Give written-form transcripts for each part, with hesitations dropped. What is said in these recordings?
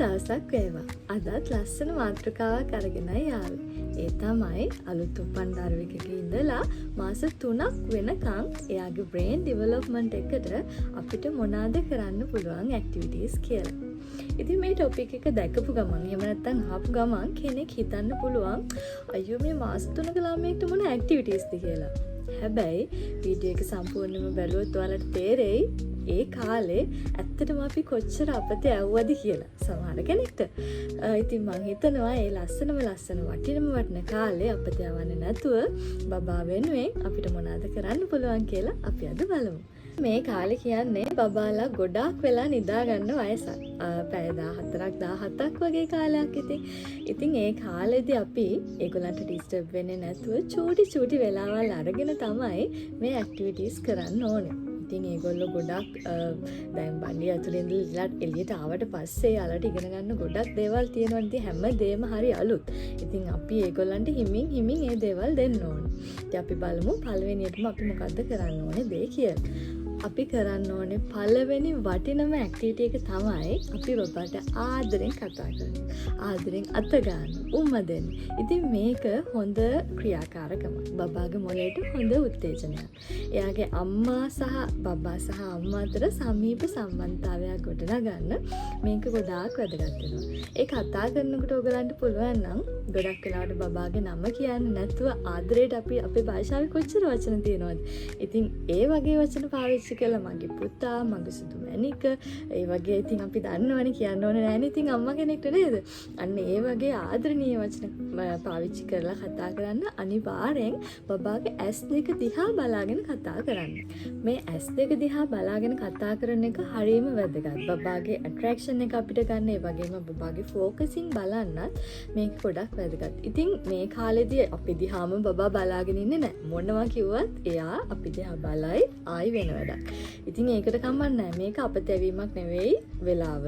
දවසක් වේවා. අදත් ලස්සන මාතෘකාවක් අරගෙනයි ආවේ. ඒ තමයි අලුත් උපන් දරුවෙකුගේ ඉඳලා මාස 3ක් වෙනකන් එයාගේ බ්‍රේන් ඩෙවලොප්මන්ට් එකට අපිට මොනවාද කරන්න පුළුවන් ඇක්ටිවිටීස් කියලා. ඉතින් මේ ටොපික් එක දැකපු ගමන් එහෙම නැත්නම් අහපු ගමන් කෙනෙක් හිතන්න පුළුවන් අයියෝ මේ මාස 3ක ළමයෙක්ට මොන ඇක්ටිවිටීස්ද කියලා. හැබැයි වීඩියෝ එක සම්පූර්ණයෙන්ම බැලුවොත් ඔයාලට තේරෙයි ඒ කාලේ ඇත්තටම අපි කොච්චර අපතේ ඇව්වද කියලා සමහර කෙනෙක්ට. ඉතින් මං හිතනවා ඒ ලස්සන වටින කාලේ අපතේ යවන්නේ නැතුව බබා වෙනුවෙන් අපිට මොනවද කරන්න පුළුවන් කියලා අපි අද බලමු. මේ කාලේ කියන්නේ බබාලා ගොඩාක් වෙලා නිදා ගන්න වයසක්. පැය 14ක් 17ක් වගේ කාලයක් ඉතින් ඒ කාලෙදී අපි ඒගොල්ලන්ට ඩිස්ටර්බ් වෙන්නේ නැතුව චූටි වෙලාවල් අරගෙන තමයි මේ ඇක්ටිවිටීස් කරන්න ඕනේ. ඉතින් ඒගොල්ලෝ ගොඩක් දැන් බණ්ඩිය ඇතුලේ ඉඳලා එළියට ආවට පස්සේ යාළුවට ඉගෙන ගන්න ගොඩක් දේවල් තියෙනවා. ඉතින් හැමදේම හරි අලුත්. ඉතින් අපි ඒගොල්ලන්ට හිමින් ඒ දේවල් දෙන්න ඕනේ. ඉතින් අපි බලමු පළවෙනියටම අපි මොකද්ද කරන්න ඕනේ දෙය කියලා. අපි කරන්න ඕනේ පළවෙනි වටිනම ඇක්ටිවිටි එක තමයි අපි බබාට ආදරෙන් කතා කරන්නේ. ආදරෙන් අත ගන්න, උම්ම දෙන්න. ඉතින් මේක හොඳ ක්‍රියාකාරකමක්. බබාගේ මොළයට හොඳ උත්තේජනයක්. එයාගේ අම්මා සහ බබා සහ අම්මා අතර සමීප සම්බන්ධතාවයක් ගොඩනගන්න මේක ගොඩාක් වැදගත් වෙනවා. ඒ කතා කරනකොට ඔයගලන්ට පුළුවන් නම් ගොඩක් වෙලාවට බබාගේ නම කියන්නේ නැතුව ආදරයට අපි අපේ භාෂාවේ කොච්චර වචන තියෙනවද? ඉතින් ඒ වගේ වචන පාවිච්චි කළා මගේ පුතා, මගේ සුදු මැණික, ඒ වගේ ඉතින් අපි දන්නවනේ කියන්න ඕනේ නෑනේ ඉතින් අම්මා කෙනෙක්ට නේද? අන්න ඒ වගේ ආදරණීය වචන පාවිච්චි කරලා කතා කරන්න අනිවාර්යෙන් බබාගේ S2 දිහා බලාගෙන කතා කරන්න. මේ S2 දිහා බලාගෙන කතා කරන එක හරියම වැදගත්. බබාගේ ඇට්‍රැක්ෂන් එක අපිට ගන්න, ඒ වගේම බබාගේ ෆෝකසින් බලන්නත් මේක ගොඩක් වැදගත්. ඉතින් මේ කාලෙදී අපි දිහාම බබා බලාගෙන ඉන්නේ නෑ. මොනවා කිව්වත් එයා අපි දිහා බලයි ආයි වෙන වැඩක්. ඉතින් ඒකට කමක් නෑ. මේක අපතැවීමක් නෙවෙයි වෙලාව.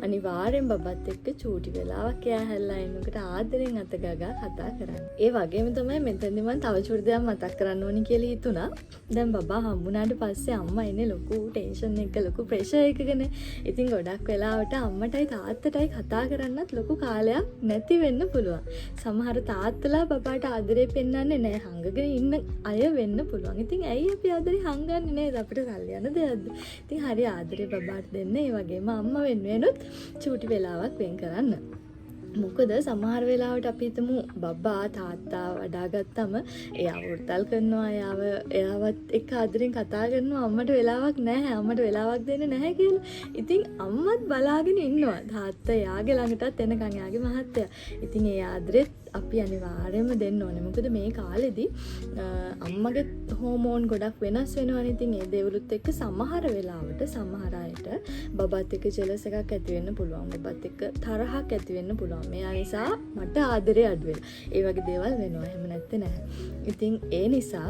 අනිවාර්යෙන් බබත් එක්ක චූටි වෙලාවක් එයා හැල්ලා ඉන්නකොට ආදරෙන් අත ගගා කතා කරන්න. ඒ වගේම තමයි මෙතනදි මම තව චූටි දෙයක් මතක් කරන්න ඕනි කියලා හිතුණා. දැන් බබා හම්බුනාට පස්සේ අම්මා ඉන්නේ ලොකු ටෙන්ෂන් එක, ලොකු ප්‍රෙෂර් එකකනේ. ඉතින් ගොඩක් වෙලාවට අම්මටයි තාත්තටයි කතා කරන්නත් ලොකු කාලයක් නැති වෙන්න පුළුවන්. සමහර තාත්තලා බබාට ආදරේ පෙන්වන්නේ නැහැ. හංගගෙන ඉන්න අය වෙන්න පුළුවන්. ඉතින් ඇයි අපි ආදරේ හංගන්නේ නේද? අපිට සල්ලි යන දෙයක්ද? ඉතින් හරි ආදරේ බබාට දෙන්න. ඒ වගේම අම්මා වෙනුවෙනුත් චූටි වෙලාවක් වෙන් කරන්න. මොකද සමහර වෙලාවට අපි හිතමු බබා තාත්තා වඩා ගත්තම එයා වෘතල් කරනවා, එයාවත් එක්ක ආදරෙන් කතා කරනවා, අම්මට වෙලාවක් නැහැ, අම්මට වෙලාවක් දෙන්නේ නැහැ කියලා. ඉතින් අම්මත් බලාගෙන ඉන්නවා තාත්තා එයාගේ ළඟටත් එනකන් එයාගේ මහත්තයා. ඉතින් ඒ ආදරෙත් අපි අනිවාර්යයෙන්ම දෙන්න ඕනේ. මොකද මේ කාලෙදී අම්මගේ හෝමෝන් ගොඩක් වෙනස් වෙනවනේ. ඉතින් ඒ දේවලුත් එක්ක සමහර වෙලාවට සමහර අයට බබත් එක්ක ජෙලස් එකක් ඇති වෙන්න පුළුවන්. බබත් එක්ක තරහක් ඇති වෙන්න පුළුවන්. මෙයා නිසා මට ආදරේ අඩු වෙලා. ඒ වගේ දේවල් වෙනවා. එහෙම නැත්තේ නැහැ. ඉතින් ඒ නිසා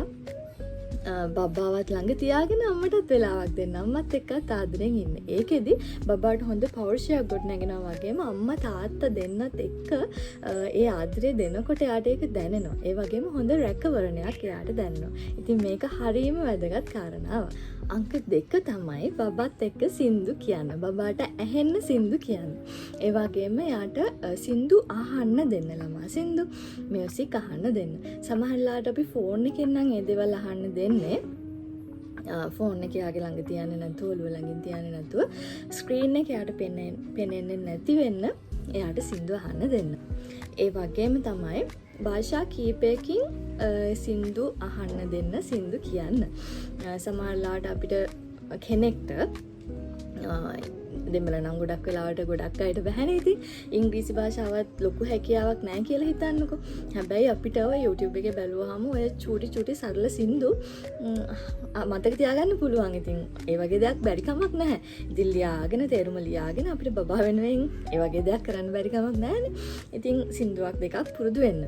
බබාවත් ළඟ තියාගෙන අම්මටත් වෙලාවක් දෙන්න. අම්මත් එක්කත් ආදරෙන් ඉන්න. ඒකෙදි බබාට හොඳ පෞරුෂයක් ගොඩ නැගෙනවා වගේම අම්මා තාත්තා දෙන්නත් එක්ක ඒ ආදරේ දෙනකොට එයාට ඒක දැනෙනවා. ඒ වගේම හොඳ රැකවරණයක් එයාට දැනෙනවා. ඉතින් මේක හරියම වැදගත් කාරණාවක්. අංක 2 තමයි බබත් එක්ක සින්දු කියන්න. බබාට ඇහෙන්න සින්දු කියන්න. ඒ වගේම එයාට සින්දු අහන්න දෙන්න. ළමා සින්දු, මියුසික් අහන්න දෙන්න. සමහරවිට අපි ෆෝන් එකෙන් නම් ඒ දේවල් අහන්න දෙන්නේ. ෆෝන් එක යාගේ ළඟ තියන්නේ නැතුව, ඔළුව ළඟින් තියන්නේ නැතුව ස්ක්‍රීන් එක යාට පෙනෙන්නේ නැති වෙන්න එයාට සින්දු අහන්න දෙන්න. ඒ වගේම තමයි භාෂා කීපයකින් සින්දු අහන්න දෙන්න, සින්දු කියන්න. සමහරවිට අපිට කෙනෙක්ට දෙමළ නම් ගොඩක් වෙලාවට ගොඩක් අයට බැහැනේ. ඉතින් ඉංග්‍රීසි භාෂාවත් ලොකු හැකියාවක් නැහැ කියලා හිතන්නකෝ. හැබැයි අපිට ඔය YouTube එකේ බැලුවාම ඔය චූටි සරල සින්දු මතක තියාගන්න පුළුවන්. ඉතින් ඒ වගේ දෙයක් බැරි කමක් නැහැ. ඉතින් ලියාගෙන තේරුම ලියාගෙන අපිට බබා වෙනුවෙන් ඒ වගේ දෙයක් කරන්න බැරි කමක් නැහැනේ. ඉතින් සින්දුවක් දෙකක් පුරුදු වෙන්න.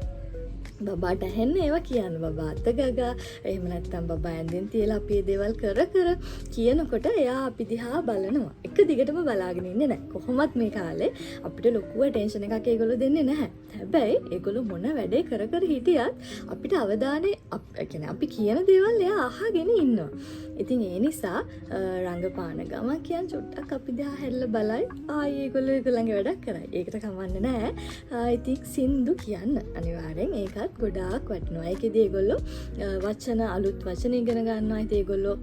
බබාට ඇහෙන්නේ ඒවා කියන්න. බබා අත ගගා එහෙම නැත්නම් බබා ඇඳෙන් තියලා අපි ඒ දේවල් කර කර කියනකොට එයා අපි දිහා බලනවා. එක දිගටම බලාගෙන ඉන්නේ නැහැ. කොහොමත් මේ කාලේ අපිට ලොකු ටෙන්ෂන් එකක් ඒගොල්ලෝ දෙන්නේ නැහැ. හැබැයි ඒගොල්ලෝ මොන වැඩේ කර කර හිටියත් අපිට අවධානය කියන්නේ අපි කියන දේවල් එයා අහගෙන ඉන්නවා. ඉතින් ඒ නිසා රංගපාන ගම කියන්නේ චුට්ටක් අපි දිහා හැරිලා බලයි. ආයේ ඒගොල්ලෝ ඒගොල්ලන්ගේ වැඩක් කරයි. ඒකට කමන්නේ නැහැ. ඉතින් සින්දු කියන්න අනිවාර්යෙන් ඒකත් ගොඩාක් වටිනවා. ඒකෙදි ඒගොල්ලෝ වචන අලුත් වචන ඉගෙන ගන්නවා. ඉතින් ඒගොල්ලෝ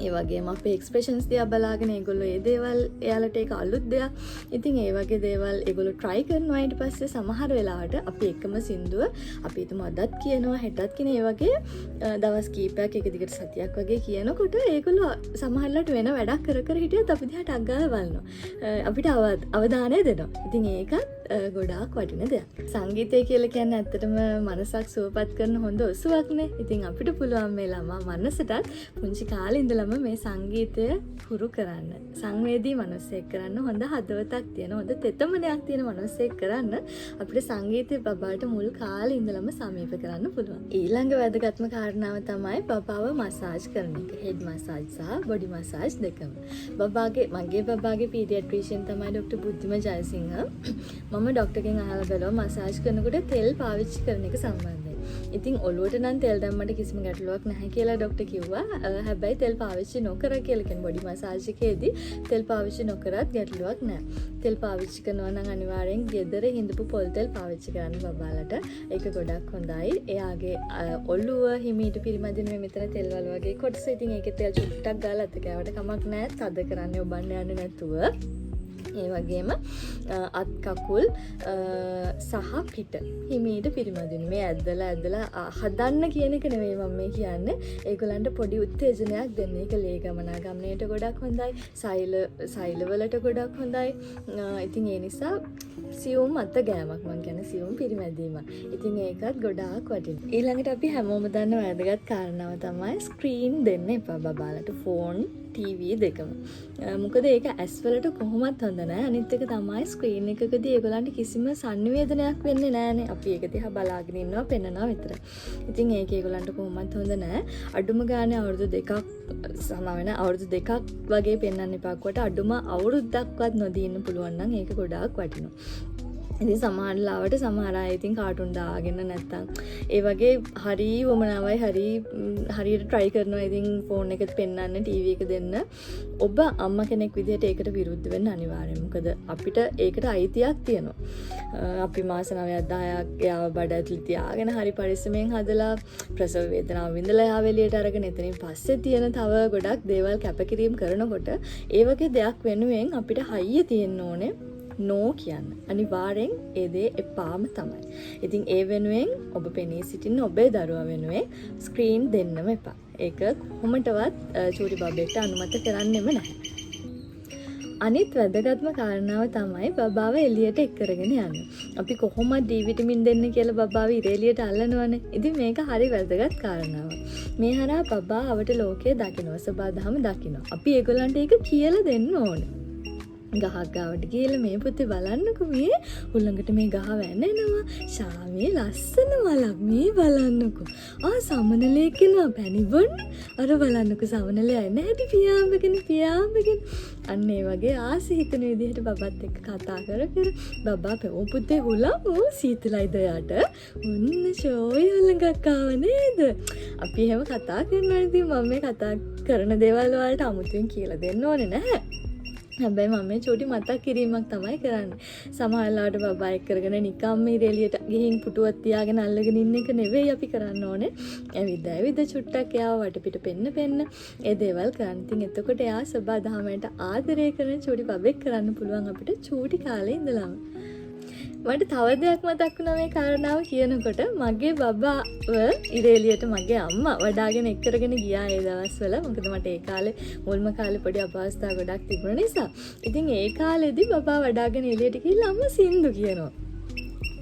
ඒ වගේම අපේ එක්ස්ප්‍රෙෂන්ස් දිහා බලාගෙන ඒගොල්ලෝ ඒ දේවල් එයාලට ඒක අලුත් දෙයක්. ඉතින් ඒ වගේ දේවල් ඒගොල්ලෝ try කරනවා. ඊට පස්සේ සමහර වෙලාවට අපි එකම සින්දුව අපි හිතමු අදත් කියනවා හෙටත් කියන ඒ වගේ දවස් කීපයක් එක දිගට සතියක් වගේ කියනකොට ඒගොල්ලෝ සමහරවිට වෙන වැඩක් කර කර හිටියත් අපි දිහාට අග්ගාලා බලනවා. අපිට අවධානය දෙනවා. ඉතින් ඒකත් ගොඩාක් වටින දෙයක්. සංගීතය කියලා කියන්නේ ඇත්තටම මනසක් සුවපත් කරන හොඳ ඔසුවක්නේ. ඉතින් අපිට පුළුවන් මේ ළමා මනසටත් පුංචි කාලේ ඉඳලම මේ සංගීතය හුරු කරන්න. සංවේදී මනසෙක් කරන්න හොඳ හදවතක් තියෙන හොඳ තෙතමනයක් තියෙන මනසෙක් කරන්න අපිට සංගීතය බබාට මුල් කාලේ ඉඳලම සමීප කරන්න පුළුවන්. ඊළඟ වැදගත්ම කාරණාව තමයි බබාව මසාජ් කරන එක. හෙඩ් මසාජ් සහ බොඩි මසාජ් දෙකම. මගේ බබාගේ පීඩියාට්‍රිෂියන් තමයි ඩොක්ටර් බුද්ධිම ජයසිංහ. මම ඩොක්ටර්ගෙන් අහලා බලුවා මසාජ් කරනකොට තෙල් පාවිච්චි කරන එක සම්බන්ධයෙන්. ඉතින් ඔළුවට නම් තෙල් දැම්මට කිසිම ගැටලුවක් නැහැ කියලා ඩොක්ටර් කිව්වා. හැබැයි තෙල් පාවිච්චි නොකර කියලා කියන බොඩි මසාජ් එකේදී තෙල් පාවිච්චි නොකරත් ගැටලුවක් නැහැ. තෙල් පාවිච්චි කරනවා නම් අනිවාර්යෙන් ගෙදර හිඳපු පොල් තෙල් පාවිච්චි කරන්න බබාලට. ඒක ගොඩක් හොඳයි. එයාගේ ඔළුව හිමීට පිරිමදින මෙතන තෙල් වල වගේ කොටස. ඉතින් ඒකේ තෙල් චුට්ටක් ගාලා අත කෑවට කමක් නැහැ. තද කරන්නේ ඔබන්න යන්නේ නැතුව. ඒ වගේම අත් කකුල් සහ පිට හිමීට පිරිමදින මේ ඇදලා හදන්න කියන එක නෙවෙයි මම මේ කියන්නේ. ඒගොල්ලන්ට පොඩි උත්තේජනයක් දෙන්න. ඒක ලේ ගමනාගමනයට ගොඩක් හොඳයි. සෛලවලට ගොඩක් හොඳයි. ඉතින් ඒ නිසා සියුම් අත ගෑමක් මම කියන්නේ සියුම් පිරිමැදීමක්. ඉතින් ඒකත් ගොඩාක් වටිනවා. ඊළඟට අපි හැමෝම දන්න වැදගත් කාරණාව තමයි ස්ක්‍රීන් දෙන්න එපා බබාලට. ෆෝන් TV දෙකම. මොකද ඒක ඇස් වලට කොහොමත් හොඳ නැහැ. අනිත් එක තමයි ස්ක්‍රීන් එකකදී ඒගොල්ලන්ට කිසිම සංනිවේදනයක් වෙන්නේ නැහනේ. අපි ඒක දිහා බලාගෙන ඉන්නවා පෙන්නනවා විතරයි. ඉතින් ඒක ඒගොල්ලන්ට කොහොමත් හොඳ නැහැ. අඩුම ගානේ අවුරුදු දෙකක් වගේ පෙන්වන්න එපා. කොට අඩුම අවුරුද්දක්වත් නොදී ඉන්න පුළුවන් නම් ඒක ගොඩාක් වටිනවා. ඉතින් සමහරලාවට සමහර අය ඉතින් කාටුන් දාගෙන නැත්තම් ඒ වගේ හරි වමනාවයි හරියට try කරනවා. ඉතින් ෆෝන් එකත් පෙන්නන්න ටීවී එක දෙන්න. ඔබ අම්මා කෙනෙක් විදිහට ඒකට විරුද්ධ වෙන්න අනිවාර්යයෙන්. මොකද අපිට ඒකට අයිතියක් තියෙනවා. අපි මාස 9ක් 10ක් යාව බඩ ඇතුලේ තියාගෙන හරි පරිස්සමෙන් හදලා ප්‍රසව වේදනාව විඳලා යාව එළියට අරගෙන එතනින් පස්සේ තියෙන තව ගොඩක් දේවල් කැපකිරීම කරනකොට ඒ වගේ දෙයක් වෙනුවෙන් අපිට හයිය තියෙන්න ඕනේ. නෝ කියන්න. අනිවාර්යෙන් ඒ දේ එපාම තමයි. ඉතින් ඒ වෙනුවෙන් ඔබ පෙනී සිටින්න ඔබේ දරුවා වෙනුවෙන් ස්ක්‍රීන් දෙන්නම එපා. ඒක කොහොමදවත් චූටි බබෙක්ට අනුමත කරන්නෙම නැහැ. අනිත් වැදගත්ම කාරණාව තමයි බබාව එළියට එක් කරගෙන යන්න. අපි කොහොමද D විටමින් දෙන්න කියලා බබාව ඉර එළියට අල්ලනවනේ. ඉතින් මේක හරි වැදගත් කාරණාවක්. මේ හරහා බබා අවට ලෝකයේ දකින්න සබදාම දකින්න. අපි ඒගොල්ලන්ට ඒක කියලා දෙන්න ඕනේ. ගහක් ගාවට ගිහලා මේ පුතේ බලන්නකෝ මේ උල්ලඟට මේ ගහ වැනෙනවා. ශාමේ ලස්සන මලක් මේ බලන්නකෝ. සමනලේ කෙනා පැණි බොන්න. අර බලන්නකෝ සමනලේ එන්නේ හැටි පියාඹගෙන. අන්න ඒ වගේ ආසි හිතන විදිහට බබත් එක්ක කතා කර බබා පෙවෝ පුතේ හුලමු සීතලයිද යට. උන්න ෂෝයි උල්ලඟක් ආව නේද? අපි එහෙම කතා කරනවා. ඉතින් මම මේ කතා කරන දේවල් වලට අමුතුවෙන් කියලා දෙන්න ඕනේ නැහැ. හැබැයි මම මේ චූටි මතක් කිරීමක් තමයි කරන්නේ. සමහරවිට බබා එක්ක කරගෙන නිකම්ම ඉරෙලියට ගිහින් පුටුවක් තියාගෙන අල්ලගෙන ඉන්න එක නෙවෙයි අපි කරන්න ඕනේ. ඇවිද චුට්ටක් එයාව වටපිට පෙන්න ඒ දේවල් කරන්න. ඉතින් එතකොට එයා සබදාමයට ආදරය කරන චූටි බබෙක් කරන්න පුළුවන් අපිට චූටි කාලේ ඉඳලම. මට තව දෙයක් මතක් වුණා මේ කාරණාව කියනකොට. මගේ බබාව ඉරේලියට මගේ අම්මා වඩාගෙන එක් කරගෙන ගියා ඒ දවස්වල. මොකද මට ඒ කාලේ මුල්ම කාලේ පොඩි අපහසුතාව ගොඩක් තිබුණ නිසා. ඉතින් ඒ කාලෙදී බබා වඩාගෙන එළියට ගිහිල්ලා අම්මා සින්දු කියනවා.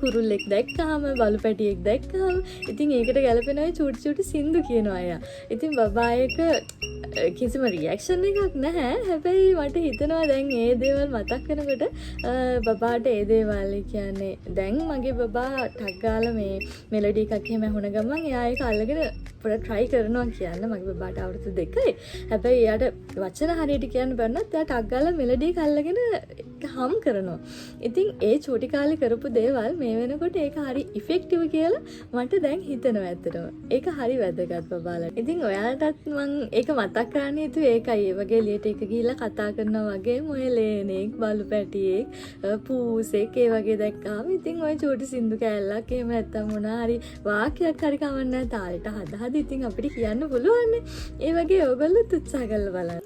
කුරුල්ලෙක් දැක්කහම බලු පැටියෙක් දැක්කහම ඉතින් ඒකට ගැලපෙන අය චූටි චූටි සින්දු කියනවා අය. ඉතින් බබා එක කිසිම රියැක්ෂන් එකක් නැහැ. හැබැයි මට හිතෙනවා දැන් ඒ දේවල් මතක් වෙනකොට බබාට ඒ දේවල් කියන්නේ දැන් මගේ බබා ටක් ගාලා මේ මෙලඩි එකක් එහෙම ඇහුණ ගමන් එයා ඒක අල්ලගෙන පොඩ්ඩක් try කරනවා කියන්න. මගේ බබාට අවුරුදු 2යි. හැබැයි එයාට වචන හරියට කියන්න බැන්නත් එයා ටක් ගාලා මෙලඩි එක අල්ලගෙන හම් කරනවා. ඉතින් ඒ චූටි කාලේ කරපු දේවල් මේ වෙනකොට ඒක හරි ඉෆෙක්ටිව් කියලා මට දැන් හිතෙනවා ඇත්තටම. ඒක හරි වැදගත් බබාලා. ඉතින් ඔයාලටත් මම ඒක මතක් කරන්න හිතුවේ ඒකයි. ඒ වගේ එළියට එක ගිහිල්ලා කතා කරනවා වගේ මොයලේනෙක් බලු පැටියෙක් පූසෙක් ඒ වගේ දැක්කාම ඉතින් ඔය චූටි සින්දු කෑල්ලක් එහෙම නැත්තම් මොනවා හරි වාක්‍යයක් හරි කවන්න තාලෙට හදා ඉතින් අපිට කියන්න පුළුවන්. ඒ වගේ ඕගොල්ලොත් උත්සාහ කරලා බලන්න.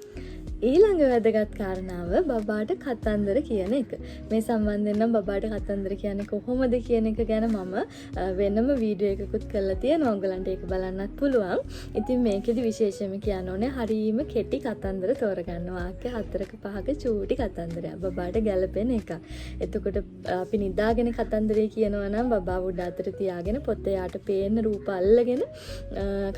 ඊළඟ වැදගත් කාරණාව බබාට කතන්දර කියන එක. මේ සම්බන්ධයෙන් නම් බබාට කතන්දර කියන්නේ කොහොමද කියන එක ගැන මම වෙනම වීඩියෝ එකකුත් කරලා තියෙනවා. ඔයගලන්ට ඒක බලන්නත් පුළුවන්. ඉතින් මේකෙදි විශේෂයෙන්ම කියන්න ඕනේ හරීම කෙටි කතන්දර තෝරගන්න. වාක්‍ය 4ක 5ක චූටි කතන්දරයක් බබාට ගැලපෙන එක. එතකොට අපි නිදාගෙන කතන්දරේ කියනවා නම් බබා උඩ අතට තියාගෙන පොතේ යට පේන රූප අල්ලගෙන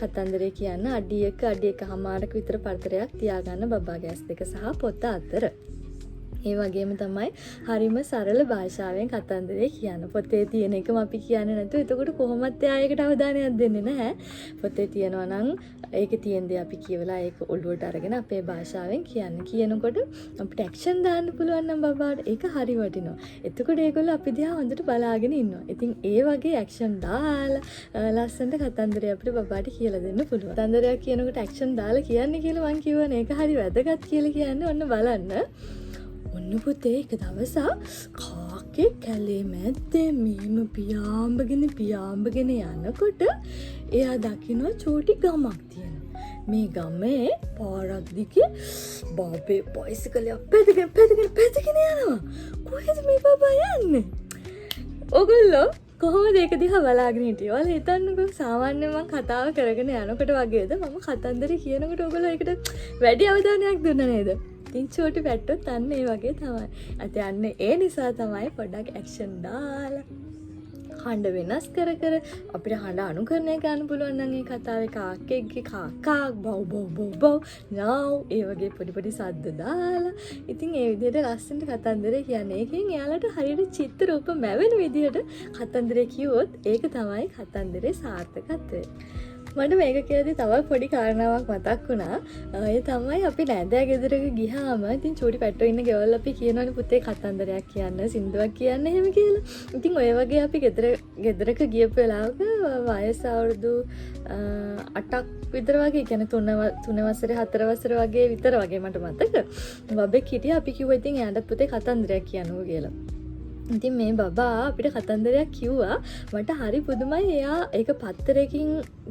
කතන්දරේ කියන්න අඩියකමාරක විතර පරතරයක් තියාගන්න බබාගේ දෙක සහ පොත අතර. ඒ වගේම තමයි හරිම සරල භාෂාවෙන් කතන්දරේ කියන්න. පොතේ තියෙන එකම අපි කියන්නේ නැතුව එතකොට කොහොමත් එයා ඒකට අවධානයක් දෙන්නේ නැහැ. පොතේ තියෙනවා නම් ඒකේ තියෙන දේ අපි කියවලා ඒක ඔළුවට අරගෙන අපේ භාෂාවෙන් කියන්න. කියනකොට අපිට ඇක්ෂන් දාන්න පුළුවන් නම් බබාට ඒක හරි වටිනවා. එතකොට ඒගොල්ලෝ අපි දිහා හොඳට බලාගෙන ඉන්නවා. ඉතින් ඒ වගේ ඇක්ෂන් දාලා ලස්සනට කතන්දරය අපිට බබාට කියලා දෙන්න පුළුවන්. කතන්දරයක් කියනකොට ඇක්ෂන් දාලා කියන්නේ කියලා මං කියවනේ ඒක හරි වැදගත් කියලා කියන්නේ ඔන්න බලන්න. ඔන්න පුතේ එක දවසක් කාකේ කැලේ මැද්දේ මෙහෙම පියාඹගෙන යනකොට එයා දකිනවා චූටි ගමක් තියෙනවා. මේ ගමේ පාරක් දිගේ බබේ බයිසිකලයක් පැදගෙන යනවා. කොහෙද මේ බබා යන්නේ? ඔගොල්ලෝ කොහොමද ඒක දිහා බලාගෙන හිටියේ? ඔයාලා හිතන්නකෝ සාමාන්‍යයෙන් මම කතාව කරගෙන යනකොට වගේද මම කතන්දරේ කියනකොට ඔයගොල්ලෝ ඒකට වැඩි අවධානයක් දුන්නා නේද? ඉතින් චූටි පැට්ටොත් අන්න ඒ වගේ තමයි. අත යන්න ඒ නිසා තමයි පොඩ්ඩක් ඇක්ෂන් දාලා හඬ වෙනස් කර අපිට හඬ අනුකරණය කරන්න පුළුවන් නම් ඒ කතාවේ කාක්කෙක්ගේ කාකා බව් නව් ඒ වගේ පොඩි සද්ද දාලා ඉතින් ඒ විදිහට ලස්සනට කතන්දරේ කියන්නේ. ඒකෙන් එයාලට හරියට චිත්‍ර රූප මැවෙන විදිහට කතන්දරේ කිව්වොත් ඒක තමයි කතන්දරේ සාර්ථකත්වය. මට මේක කියද්දි තව පොඩි කාරණාවක් මතක් වුණා. ඒ තමයි අපි නෑදෑ ගෙදරක ගියාම ඉතින් චූටි පැට්ටෝ ඉන්න ගෙවල් අපි කියනවනේ පුතේ කතන්දරයක් කියන්න, සින්දුවක් කියන්න එහෙම කියලා. ඉතින් ඔය වගේ අපි ගෙදරක ගියපු වෙලාවක වයස අවුරුදු 8ක් විතර වගේ, කියන්නේ 3 වසරේ 4 වසර වගේ විතර වගේ මට මතක. බබෙක් හිටියා. අපි කිව්වා ඉතින් එයාට පුතේ කතන්දරයක් කියන්නකෝ කියලා. ඉතින් මේ බබා අපිට කතන්දරයක් කිව්වා. මට හරි පුදුමයි. එයා ඒක පත්තරයකින්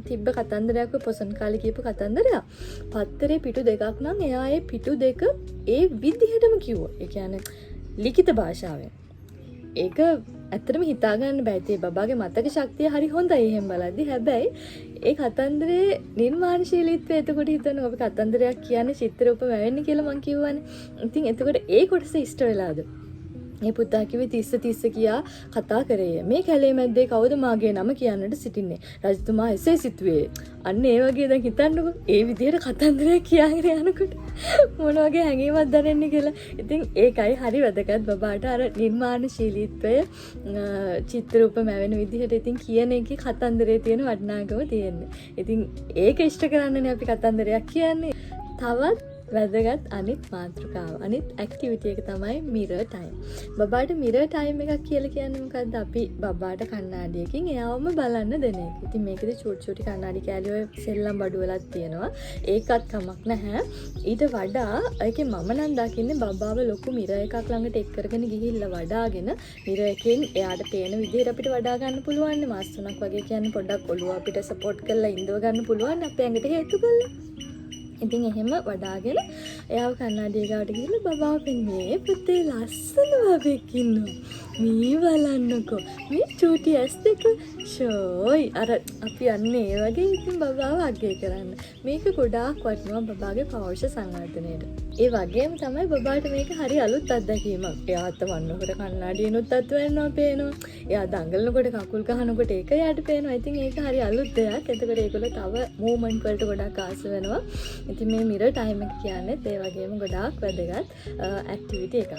තිබ්බ කතන්දරයක්, පොසන් කාලේ කියපු කතන්දරයක්. පත්තරේ පිටු දෙකක් නම් එයා ඒ පිටු දෙක ඒ විදිහටම කිව්වා. ඒ කියන්නේ ලිඛිත භාෂාවෙන්. ඒක ඇත්තටම හිතා ගන්න බෑ. ඒ බබාගේ මතක ශක්තිය හරි හොඳයි එහෙම බලද්දි. හැබැයි ඒ කතන්දරේ නිර්මාණශීලීත්වය එතකොට හිතනවා අපි කතන්දරයක් කියන්නේ චිත්‍ර රූප වැවෙන්නේ කියලා මං කිව්වනේ. ඉතින් එතකොට ඒ කොටස ඉෂ්ට වෙලාද? මේ පුතා කිව්වේ 30 කියා කතා කරේ. මේ කැලේ මැද්දේ කවුද මාගේ නම කියන්නට සිටින්නේ? රජතුමා එසේ සිතුවේ. අන්න ඒ වගේ දැන් හිතන්නකෝ. ඒ විදිහට කතන්දරයක් කියාගෙන යනකොට මොන වගේ හැඟීමක් දැනෙන්නේ කියලා. ඉතින් ඒකයි හරි වැදගත් බබාට අර නිර්මාණශීලීත්වය චිත්‍ර රූප මැවෙන විදිහට ඉතින් කියන එකේ කතන්දරේ තියෙන වටිනාකම තියෙන්නේ. ඉතින් ඒක ඉෂ්ට කරන්නනේ අපි කතන්දරයක් කියන්නේ. තවත් වැදගත් අනිත් මාතෘකාව, අනිත් ඇක්ටිවිටි එක තමයි මිරර් ටයිම්. බබාට මිරර් ටයිම් එකක් කියලා කියන්නේ මොකද්ද? අපි බබාට කණ්ණාඩියකින් එයාවම බලන්න දෙන එක. ඉතින් මේකෙදි චූටි කණ්ණාඩි කෑලි ඔය සෙල්ලම් බඩු වලක් තියෙනවා. ඒකත් කමක් නැහැ. ඊට වඩා ඒකේ මම නම් දකින්නේ බබාව ලොකු මිරර් එකක් ළඟට එක් කරගෙන ගිහිල්ලා වඩාගෙන මිරර් එකෙන් එයාට පේන විදිහට අපිට වඩා ගන්න පුළුවන්. මාස 3ක් වගේ කියන්නේ පොඩ්ඩක් ඔළුව අපිට සපෝට් කරලා ඉඳව ගන්න පුළුවන් අපේ ඇඟට හේතු කරලා. ඉතින් එහෙම වඩාගෙන එයාව කන්නඩිය ගාවට ගිහලා බබාව පෙන්නේ පුතේ ලස්සන බබෙක් ඉන්නවා. මේ බලන්නකෝ මේ චූටි ඇස් දෙක ෂෝයි අර අපි යන්නේ ඒ වගේ ඉතින් බබාව අගය කරන්න. මේක ගොඩාක් වටිනවා බබාගේ පෞරුෂ සංවර්ධනයට. ඒ වගේම තමයි බබාට මේක හරි අලුත් අත්දැකීමක්. එයාත් වන්නකොට කණ්ණාඩියනොත් අත් වෙනවා පේනවා. එයා දඟලනකොට කකුල් ගහනකොට ඒක යාට පේනවා. ඉතින් ඒක හරි අලුත් දෙයක්. එතකොට ඒගොල්ලෝ තව මූවමන්ට් වලට ගොඩාක් ආස වෙනවා. ඉතින් මේ මිරර් ටයිම් එක කියන්නේ ඒ වගේම ගොඩාක් වැදගත් ඇක්ටිවිටි එකක්.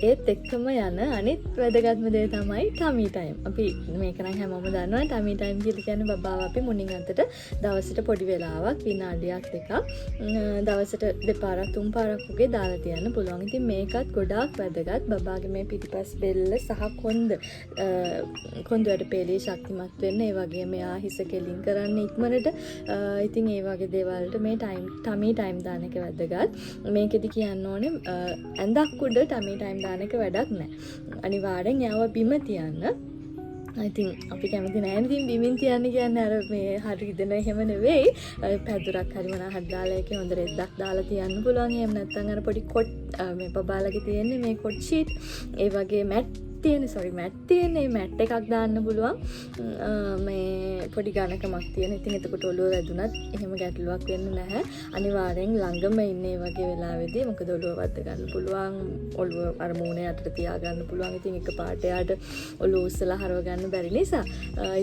ඒත් එක්කම යන අනිත් වැදගත්ම දේ තමයි ටමි ටයිම්. අපි මේක නම් හැමෝම දන්නවා ටමි ටයිම් කියලා කියන්නේ බබාව අපි මුණින් අතට දවසට පොඩි වෙලාවක් විනාඩියක් දෙකක් දවසට දෙපාරක් තුන් පාරක් වගේ දාලා තියන්න පුළුවන්. ඉතින් මේකත් ගොඩාක් වැදගත්. බබාගේ මේ පිටිපස් බෙල්ල සහ කොන්ද වලට පෙළේ ශක්තිමත් වෙන්න. ඒ වගේම එයා හිස කෙලින් කරන්න ඉක්මනට. ඉතින් ඒ වගේ දේවල්ට මේ ටමි ටයිම් දාන එක වැදගත්. මේකෙදි කියන්න ඕනේ ඇඳක් උඩ ටමි ටයිම් දාන එක වැඩක් නැහැ. අනිවාර්යෙන් යව බිම තියන්න. ඉතින් අපි කැමති නැහැ ඉතින් බිමින් තියන්න කියන්නේ අර මේ හරි ඉදන එහෙම නෙවෙයි. පැදුරක් හරි මොනවා හරි දාලා ඒකේ හොඳ රෙද්දක් දාලා තියන්න පුළුවන්. එහෙම නැත්නම් අර පොඩි කොට් මේ බබාලගේ තියෙන්නේ මේ කොට් ෂීට්. ඒ වගේ මැට් තියෙන මැට් එකක් දාන්න පුළුවන්. මේ පොඩි ගණකමක් තියෙන. ඉතින් එතකොට ඔළුව වැදුනත් එහෙම ගැටලුවක් වෙන්නේ නැහැ. අනිවාර්යෙන් ළඟම ඉන්නේ වගේ වෙලාවෙදී මොකද ඔළුව වද්ද ගන්න පුළුවන්. ඔළුව අර මූණ යටට තියා ගන්න පුළුවන්. ඉතින් එක පාට යාට ඔළුව උස්සලා හරව ගන්න බැරි නිසා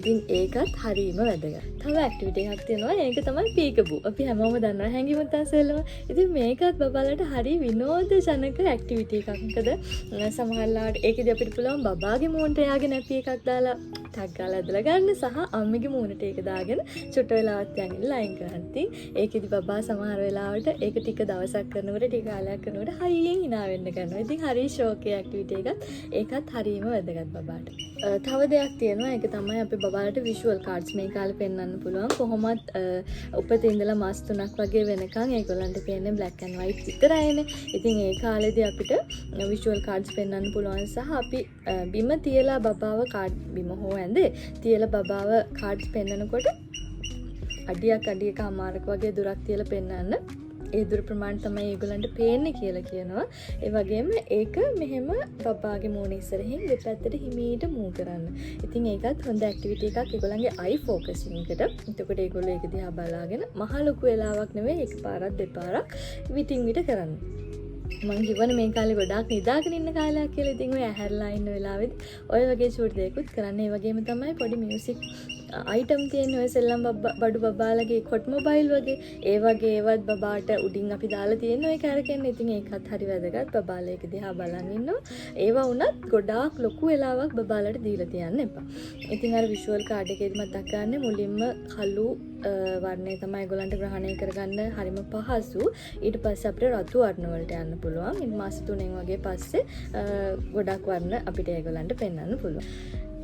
ඉතින් ඒකත් හරීම වැදගත්. තව ඇක්ටිවිටි එකක් තියෙනවා. ඒක තමයි පීකබු. අපි හැමෝම දන්නවා හැංගිමුත් අසෙල්ලම. ඉතින් මේකත් බබාලට හරි විනෝදජනක ඇක්ටිවිටි එකක්. මොකද සමහරවිට ඒකෙදි අපිට බබාගේ මූණට එයාගේ නැපි එකක් දාලා ටග් ගාලා ඇදලා ගන්න සහ අම්මගේ මූණට ඒක දාගෙන චුට්ට වෙලාවක් යන්න ලයින් කරන්න. ඉතින් ඒකෙදි බබා සමහර වෙලාවට ඒක ටික දවසක් කරනකොට ටික කාලයක් කරනකොට හයියෙන් hina වෙන්න ගන්නවා. ඉතින් හරි ෂෝකේ ඇක්ටිවිටි එකක්. ඒකත් හරීම වැදගත් බබාට. තව දෙයක් තියෙනවා. ඒක තමයි අපි බබාලට විෂුවල් කාඩ්ස් මේ කාලේ පෙන්වන්න පුළුවන්. කොහොමත් උපතේ ඉඳලා මාස 3ක් වගේ වෙනකන් ඒගොල්ලන්ට පේන්නේ බ්ලැක් ඇන්ඩ් වයිට් විතරයිනේ. ඉතින් ඒ කාලේදී අපිට විෂුවල් කාඩ්ස් පෙන්වන්න පුළුවන් සහ අපි බිම තියලා බබාව කාඩ් බිම හෝ ඇඳේ තියලා බබාව කාඩ්ස් පෙන්නනකොට අඩියක අමාරක වගේ දුරක් තියලා පෙන්නන්න. ඒ දුර ප්‍රමාණය තමයි ඒගොල්ලන්ට පේන්නේ කියලා කියනවා. ඒ වගේම ඒක මෙහෙම බබාගේ මූණ ඉස්සරහින් දෙපැත්තට හිමීට මූව් කරන්න. ඉතින් ඒකත් හොඳ ඇක්ටිවිටි එකක් ඒගොල්ලන්ගේ අයි ෆෝකසින් එකට. එතකොට ඒගොල්ලෝ ඒක දිහා බලාගෙන මහ ලොකු වෙලාවක් නෙවෙයි එකපාරක් දෙපාරක් විටින් විට කරන්න. මං කිව්වනේ මේ කාලේ ගොඩාක් නිදාගෙන ඉන්න කාලයක් කියලා. ඉතින් ඔය ඇහැරලා ඉන්න වෙලාවෙත් ඔය වගේ ෂූට් දෙයක්ත් කරන්න. ඒ වගේම තමයි පොඩි මියුසික් අයිටම් තියෙන ඔය සෙල්ලම් බඩු බබාලගේ කොට් මොබයිල් වගේ ඒ වගේ ඒවත් බබාට උඩින් අපි දාලා තියෙන ඔය කැරකෙන්න. ඉතින් ඒකත් හරි වැදගත්. බබාලා ඒක දිහා බලන් ඉන්නවා. ඒවා වුණත් ගොඩාක් ලොකු වෙලාවක් බබාලට දීලා තියන්න එපා. ඉතින් අර විෂුවල් කාඩ් එකේදී මතක් ගන්න මුලින්ම කළු වර්ණය තමයි ඒගොල්ලන්ට ග්‍රහණය කරගන්න හරිම පහසු. ඊට පස්සේ අපිට රතු වර්ණ වලට යන්න පුළුවන්. ඉතින් මාස 3න් වගේ පස්සේ ගොඩක් වර්ණ අපිට ඒගොල්ලන්ට පෙන්වන්න පුළුවන්.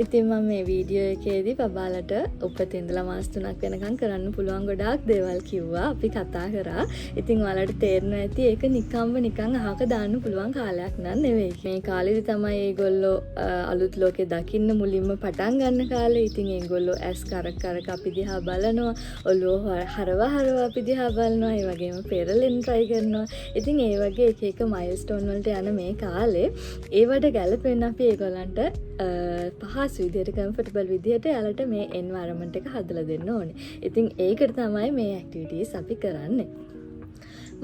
ඉතින් මම මේ වීඩියෝ එකේදී බබාලට උපතින් ඉඳලා මාස 3ක් වෙනකන් කරන්න පුළුවන් ගොඩාක් දේවල් කිව්වා. අපි කතා කරා. ඉතින් ඔයාලට තේරෙනවා ඇති ඒක නිකන් අහක දාන්න පුළුවන් කාලයක් නන් නෙවෙයි. මේ කාලෙදි තමයි ඒගොල්ලෝ අලුත් ලෝකේ දකින්න මුලින්ම පටන් ගන්න කාලේ. ඉතින් ඒගොල්ලෝ ඇස් කරක් අපි දිහා බලනවා. ඔළුව හරව අපි දිහා බලනවා. ඒ වගේම පෙරලෙන් try කරනවා. ඉතින් ඒ වගේ එක මයිල්ස්ටෝන් වලට යන මේ කාලේ ඒවට ගැලපෙන්න අපි ඒගොල්ලන්ට පහසු විදියට කම්ෆර්ටබල් විදියට යාලට මේ එන්වයරන්මන්ට් එක හදලා දෙන්න ඕනේ. ඉතින් ඒකට තමයි මේ ඇක්ටිවිටීස් අපි කරන්නේ.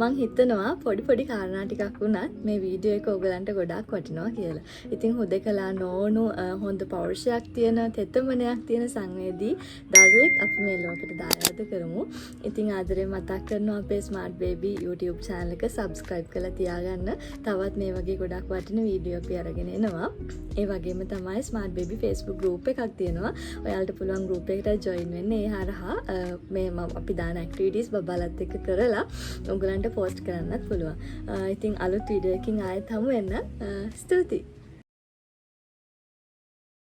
මං හිතනවා පොඩි කාරණා ටිකක් වුණත් මේ වීඩියෝ එක ඔයගලන්ට ගොඩාක් වටිනවා කියලා. ඉතින් හුදකලා නෝනු හොඳ පෞරුෂයක් තියෙන තෙතමනයක් තියෙන සංවේදී දරුවෙක් අපි මේ ලෝකෙට දායාද කරමු. ඉතින් ආදරේ මතක් කරනවා අපේ ස්මාර්ට් බේබි YouTube channel එක subscribe කරලා තියාගන්න. තවත් මේ වගේ ගොඩක් වටින වීඩියෝ අපි අරගෙන එනවා. ඒ වගේම තමයි ස්මාර්ට් බේබි Facebook group එකක් තියෙනවා. ඔයාලට පුළුවන් group එකට join වෙන්න. ඒ හරහා මේ අපි දාන activities බබාලත් එක්ක කරලා ඔයගලන්ට පෝස්ට් කරන්නත් පුළුවන්. ඉතින් අලුත් වීඩියෝ එකකින් ආයෙත් හමු වෙන්න. ස්තුතියි.